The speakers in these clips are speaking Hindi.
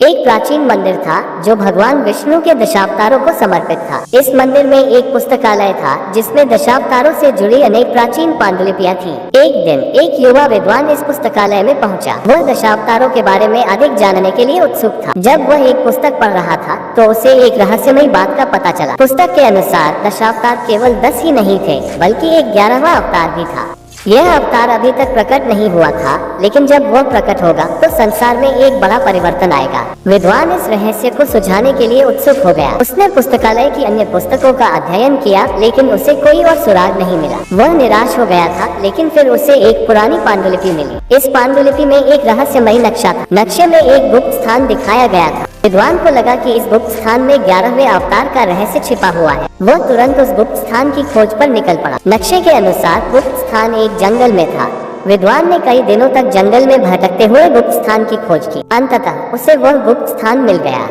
एक प्राचीन मंदिर था जो भगवान विष्णु के दशावतारों को समर्पित था। इस मंदिर में एक पुस्तकालय था जिसमें दशावतारों से जुड़ी अनेक प्राचीन पांडुलिपियां थी। एक दिन एक युवा विद्वान इस पुस्तकालय में पहुंचा। वह दशावतारों के बारे में अधिक जानने के लिए उत्सुक था। जब वह एक पुस्तक पढ़ रहा था तो उसे एक रहस्यमयी बात का पता चला। पुस्तक के अनुसार दशावतार केवल 10 ही नहीं थे, बल्कि एक 11वां अवतार भी था। यह अवतार अभी तक प्रकट नहीं हुआ था, लेकिन जब वह प्रकट होगा तो संसार में एक बड़ा परिवर्तन आएगा। विद्वान इस रहस्य को सुझाने के लिए उत्सुक हो गया। उसने पुस्तकालय की अन्य पुस्तकों का अध्ययन किया, लेकिन उसे कोई और सुराग नहीं मिला। वह निराश हो गया था, लेकिन फिर उसे एक पुरानी पांडुलिपि मिली। इस पांडुलिपि में एक रहस्यमयी नक्शा था। नक्शे में एक गुप्त स्थान दिखाया गया था। विद्वान को लगा कि इस गुप्त स्थान में 11वें अवतार का रहस्य छिपा हुआ है। वह तुरंत उस गुप्त स्थान की खोज पर निकल पड़ा। नक्शे के अनुसार गुप्त स्थान एक जंगल में था। विद्वान ने कई दिनों तक जंगल में भटकते हुए गुप्त स्थान की खोज की। अंततः उसे वह गुप्त स्थान मिल गया।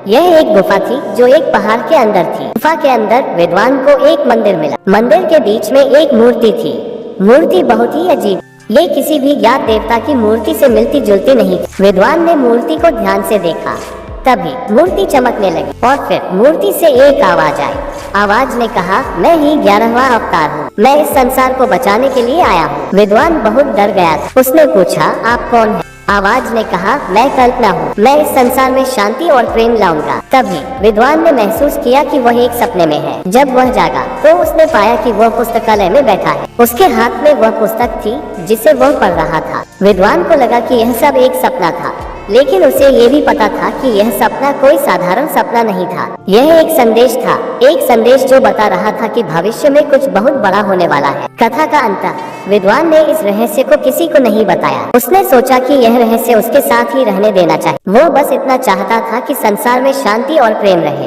यह एक गुफा थी जो एक पहाड़ के अंदर थी। गुफा के अंदर विद्वान को एक मंदिर मिला। मंदिर के बीच में एक मूर्ति थी। मूर्ति बहुत ही अजीब, ये किसी भी ज्ञात देवता की मूर्ति से मिलती जुलती नहीं थी। विद्वान ने मूर्ति को ध्यान से देखा। तभी मूर्ति चमकने लगी और फिर मूर्ति से एक आवाज आई। आवाज ने कहा, मैं ही 11वां अवतार हूँ। मैं इस संसार को बचाने के लिए आया हूँ। विद्वान बहुत डर गया था। उसने पूछा, आप कौन हैं? आवाज ने कहा, मैं कल्पना हूँ। मैं इस संसार में शांति और प्रेम लाऊंगा। तभी विद्वान ने महसूस किया कि वह एक सपने में है। जब वह जागा तो उसने पाया कि वह पुस्तकालय में बैठा है। उसके हाथ में वह पुस्तक थी जिसे वह पढ़ रहा था। विद्वान को लगा कि यह सब एक सपना था, लेकिन उसे ये भी पता था कि यह सपना कोई साधारण सपना नहीं था। यह एक संदेश था, एक संदेश जो बता रहा था कि भविष्य में कुछ बहुत बड़ा होने वाला है। कथा का अंत, विद्वान ने इस रहस्य को किसी को नहीं बताया। उसने सोचा कि यह रहस्य उसके साथ ही रहने देना चाहिए। वो बस इतना चाहता था कि संसार में शांति और प्रेम रहे।